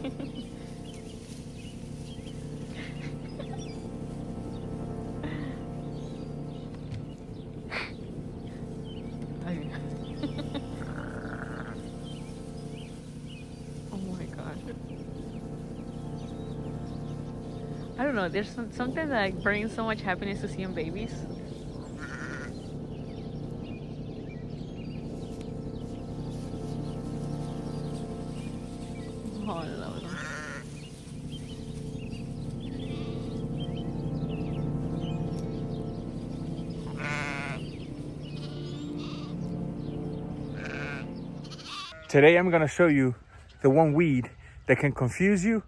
Oh my gosh. I don't know, there's something that like, brings so much happiness to seeing babies. Oh, I love them. Today I'm going to show you the one weed that can confuse you,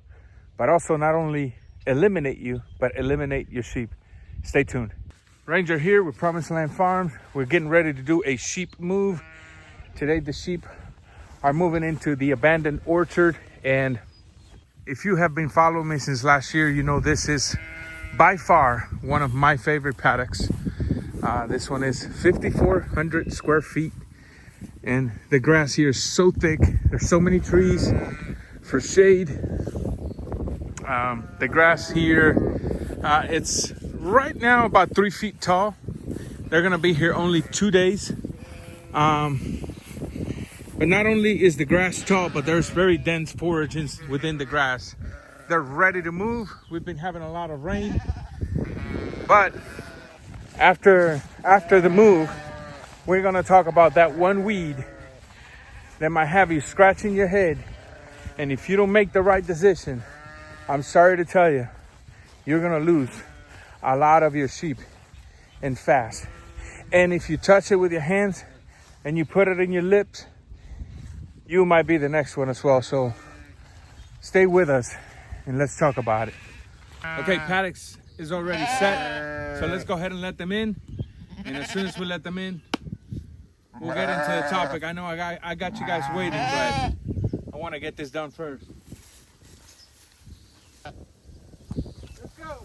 but also not only eliminate you, but eliminate your sheep. Stay tuned. Ranger here with Promised Land Farms. We're getting ready to do a sheep move. Today the sheep are moving into the abandoned orchard, and if you have been following me since last year, you know this is by far one of my favorite paddocks. This one is 5,400 square feet, and the grass here is so thick. There's so many trees for shade. The grass here, it's right now about 3 feet tall. They're gonna be here only 2 days. But not only is the grass tall, but there's very dense forages within the grass. They're ready to move. We've been having a lot of rain, but after the move, we're gonna talk about that one weed that might have you scratching your head. And if you don't make the right decision, I'm sorry to tell you, you're gonna lose a lot of your sheep and fast. And if you touch it with your hands and you put it in your lips, you might be the next one as well. So stay with us and let's talk about it. Okay, paddocks is already set. So let's go ahead and let them in. And as soon as we let them in, we'll get into the topic. I know I got you guys waiting, but I want to get this done first. Let's go.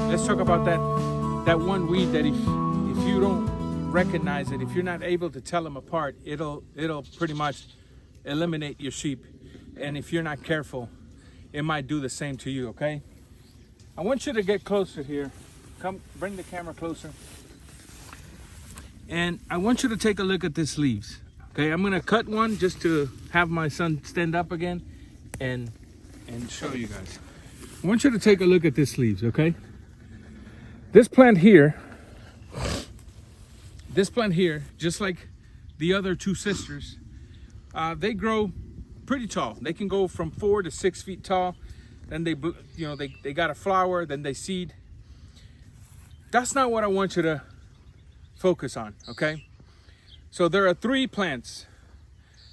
Let's talk about that one weed that if you don't recognize it, if you're not able to tell them apart, it'll pretty much eliminate your sheep. And if you're not careful, it might do the same to you, okay? I want you to get closer here. Come, bring the camera closer. And I want you to take a look at these leaves. Okay, I'm gonna cut one just to have my son stand up again and show you guys. I want you to take a look at these leaves, okay? This plant here, just like the other two sisters, they grow pretty tall. They can go from 4 to 6 feet tall. Then they got a flower, then they seed. That's not what I want you to focus on, okay? So there are 3 plants.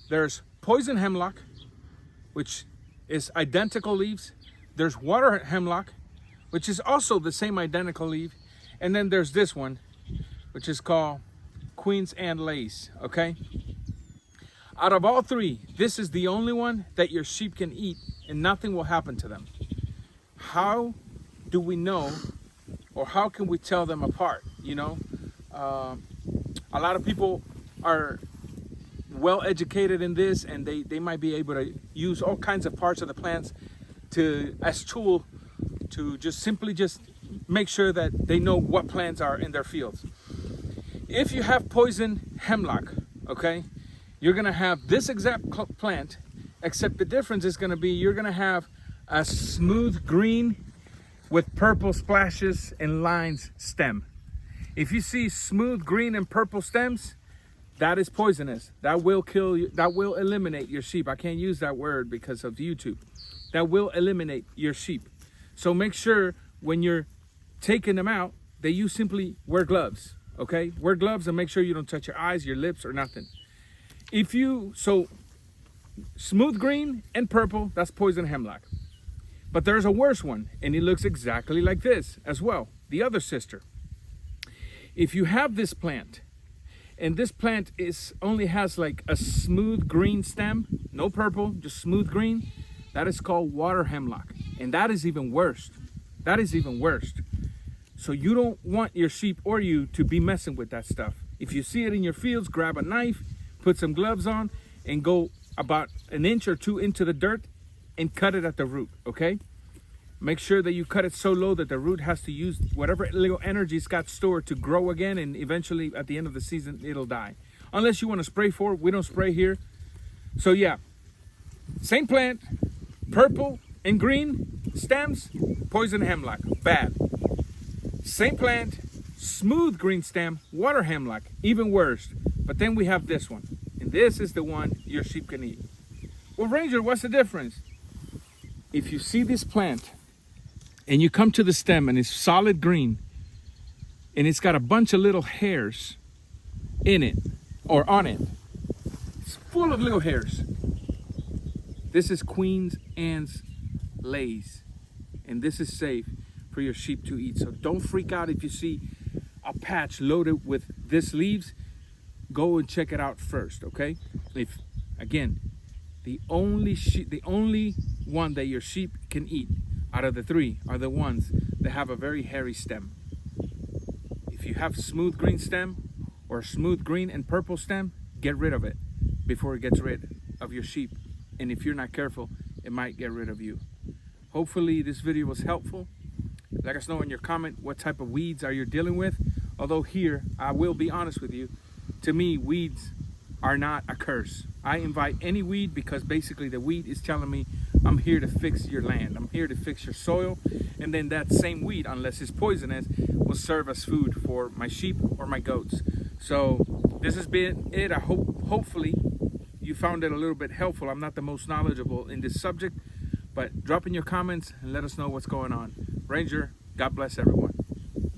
There's poison hemlock, which is identical leaves. There's water hemlock, which is also the same identical leaf. And then there's this one, which is called Queen's Anne lace, okay? Out of all 3, this is the only one that your sheep can eat and nothing will happen to them. How do we know, or how can we tell them apart, you know? A lot of people are well educated in this, and they might be able to use all kinds of parts of the plants as tool to just make sure that they know what plants are in their fields. If you have poison hemlock, okay, you're gonna have this exact plant, except the difference is gonna be you're gonna have a smooth green with purple splashes and lines stem. If you see smooth green and purple stems, that is poisonous. That will kill you, that will eliminate your sheep. I can't use that word because of YouTube. that will eliminate your sheep. So make sure when you're taking them out that you simply wear gloves, okay? Wear gloves and make sure you don't touch your eyes, your lips, or nothing. So smooth green and purple, that's poison hemlock. But there's a worse one, and it looks exactly like this as well, the other sister. If you have this plant, and this plant only has like a smooth green stem, no purple, just smooth green, that is called water hemlock. And that is even worse. That is even worse. So you don't want your sheep or you to be messing with that stuff. If you see it in your fields, grab a knife, put some gloves on, and go about an inch or two into the dirt and cut it at the root, okay? Make sure that you cut it so low that the root has to use whatever little energy it's got stored to grow again, and eventually at the end of the season, it'll die. Unless you want to spray for it, we don't spray here. So yeah, same plant, purple and green stems, poison hemlock, bad. Same plant, smooth green stem, water hemlock, even worse. But then we have this one, and this is the one your sheep can eat. Well, Ranger, what's the difference? If you see this plant and you come to the stem and it's solid green and it's got a bunch of little hairs in it or on it, it's full of little hairs. This is Queen Anne's lace, and this is safe for your sheep to eat. So don't freak out if you see a patch loaded with this leaves. Go and check it out first, okay? If again, the only one that your sheep can eat out of the three are the ones that have a very hairy stem. If you have smooth green stem or smooth green and purple stem, get rid of it before it gets rid of your sheep. And if you're not careful, it might get rid of you. Hopefully this video was helpful. Let us know in your comment what type of weeds are you dealing with. Although here, I will be honest with you, to me, weeds are not a curse. I invite any weed because basically the weed is telling me I'm here to fix your land. I'm here to fix your soil. And then that same weed, unless it's poisonous, will serve as food for my sheep or my goats. So this has been it. I hopefully you found it a little bit helpful. I'm not the most knowledgeable in this subject, but drop in your comments and let us know what's going on. Ranger, God bless everyone.